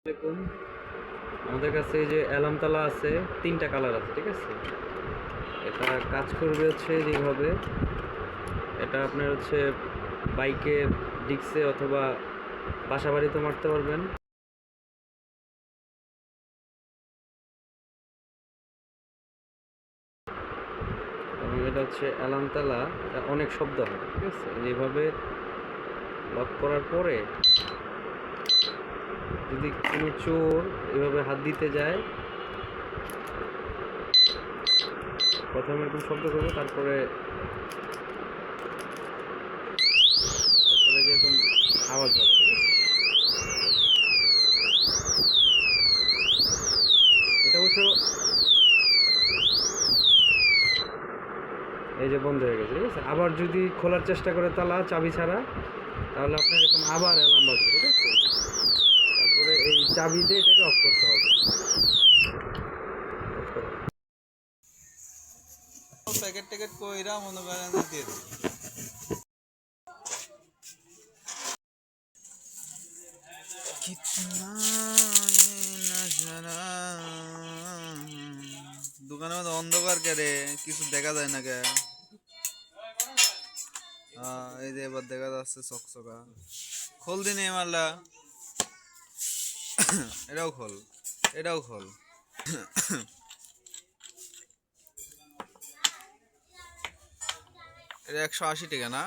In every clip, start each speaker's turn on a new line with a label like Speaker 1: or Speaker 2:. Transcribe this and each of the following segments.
Speaker 1: দেখুন, আমাদের কাছে এই যে অ্যালার্ম তালা আছে, 3টা কালার আছে, ঠিক আছে। এটা কাজ করবে হচ্ছে যেভাবে, এটা আপনার হচ্ছে বাইকে ডিক্সে অথবা বাসা বাড়িতে মারতে পারবেন। এবং এটা হচ্ছে অ্যালার্ম তালা, এটা অনেক শব্দ হয়, ঠিক আছে। যেভাবে লক করার পরে যদি কোনো চোর এভাবে হাত দিতে যায়, প্রথমে এরকম শব্দ করবে, তারপরে যেরকম আওয়াজ হবে, ঠিক আছে। এটা অবশ্য এই যে বন্ধ হয়ে গেছে, ঠিক আছে। আবার যদি খোলার চেষ্টা করে তালা চাবি ছাড়া, তাহলে আপনার এরকম আবার অ্যালার্ম বাজবে, ঠিক আছে। তারপরে এই চাবি দিয়ে এটাকে অফ করতে হবে।
Speaker 2: প্যাকেট ট্যাকেট কইরা মনে করেন দিয়ে দিই। দোকানের মধ্যে অন্ধকার কে রে, কিছু দেখা যায় না কে? এই যে এবার দেখা যাচ্ছে চকচকা। খোল দিন এই মালটা। এটাও খোল, এটাও খোল। এটা 180 টাকা না?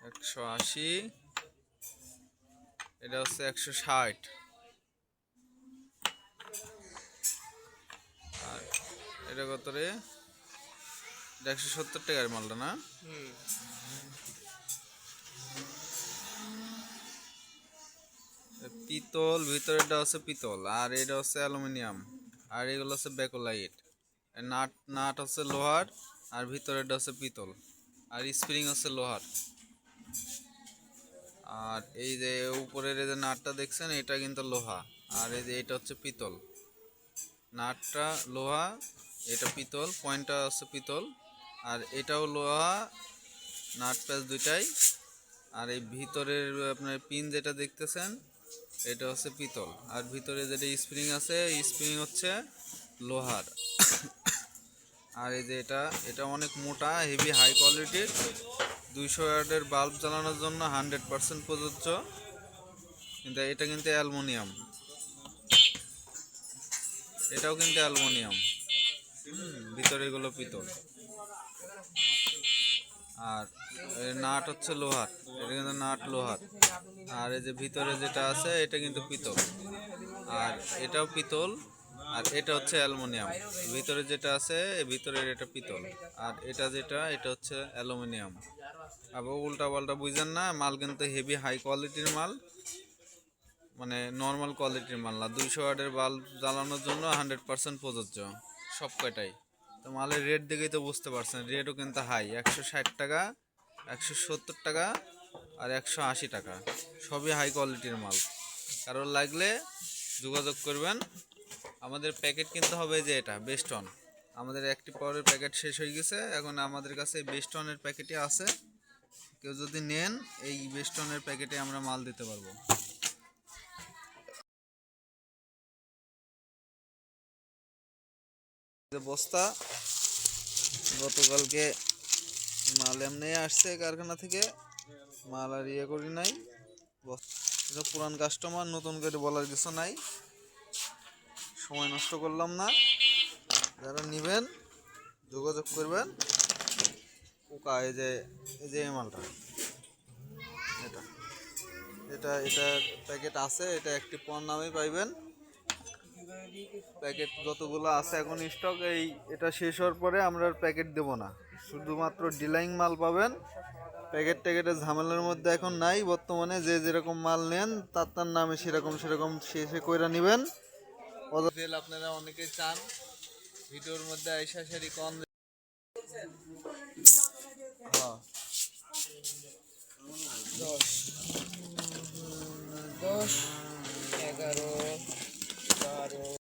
Speaker 2: 180। এটা হচ্ছে 160। আর এটা কত রে? এটা 170 টাকার মালটা না? পিতল, ভিতরেটা হচ্ছে পিতল, আর এটা হচ্ছে অ্যালুমিনিয়াম, আর এগুলো হচ্ছে ব্যাকলাইট। নাট নাট হচ্ছে লোহার, আর ভিতরেটা হচ্ছে পিতল, আর স্প্রিং হচ্ছে লোহার। আর এই যে উপরের এই যে নাটটা দেখছেন, এটা কিন্তু লোহা, আর এই যে এটা হচ্ছে পিতল। নাটটা লোহা, এটা পিতল, পয়েন্টটা হচ্ছে পিতল, আর এটাও লোহা, নাট প্যাচ দুইটাই। আর এই ভিতরের আপনার পিন যেটা দেখতেছেন, এটা হচ্ছে পিতল, আর ভিতরে যেটা স্প্রিং আছে, স্প্রিং হচ্ছে লোহার। আর এই যে এটা অনেক মোটা, হেভি, হাই কোয়ালিটির। 200 ওয়াটের বাল্ব জ্বালানোর জন্য 100% প্রযোজ্য। কিন্তু এটা কিন্তু অ্যালুমিনিয়াম, এটাও কিন্তু অ্যালুমিনিয়াম। ভিতরে এগুলো পিতল, আর নাট হচ্ছে লোহার, এটা কিন্তু নাট লোহার। আর এই যে ভিতরে যেটা আছে, এটা কিন্তু পিতল, আর এটাও পিতল, আর এটা হচ্ছে অ্যালুমিনিয়াম। ভিতরে যেটা আছে, ভিতরের এটা পিতল, আর এটা হচ্ছে অ্যালুমিনিয়াম। আবার উল্টা পাল্টা বুঝেন না, মাল কিন্তু হেভি হাই কোয়ালিটির মাল, মানে নর্মাল কোয়ালিটির মাল না। 200 ওয়াটের বাল্ব জ্বালানোর জন্য 100% প্রযোজ্য সব কয়টাই। তো মালের রেট দেখেই তো বুঝতে পারছেন, রেটও কিন্তু হাই। 160 টাকা, 170 টাকা, আর 180 টাকা, সবই হাই কোয়ালিটির মাল। কারোর লাগলে যোগাযোগ করবেন। আমাদের প্যাকেট কিনতে হবে যে এটা বেস্টন, আমাদের অ্যাক্টিভ পাওয়ারের প্যাকেট শেষ হয়ে গেছে, এখন আমাদের কাছে বেস্টনের প্যাকেটই আছে। কেউ যদি নেন, এই বেস্টনের প্যাকেটে আমরা মাল দিতে পারবো। বস্তা গতকালকে মাল এমনি আসছে কারখানা থেকে, মাল আর ইয়ে করি নাই। এটা পুরান কাস্টমার, নতুন করে বলার কিছু নাই, সময় নষ্ট করলাম না। যারা নেবেন যোগাযোগ করবেন। পোকা, এই যে এই মালটা, এটা এটা এটা প্যাকেট আছে, এটা একটি পণ নামেই পাইবেন। প্যাকেট যতগুলো আছে এখন স্টক, এটা শেষ হওয়ার পরে আমরা প্যাকেট দেব না, শুধুমাত্র ডিলাইং মাল পাবেন। প্যাকেট ট্যাকেটের ঝামেলার মধ্যে এখন নাই বর্তমানে। যে যেরকম মাল নেন, তার নামে সেরকম সেরকম শেষে কইরা নেবেন। আপনারা অনেকে চান ভিডিওর মধ্যে আইসা সারি কম। হ্যাঁ,
Speaker 1: 10, 10, 11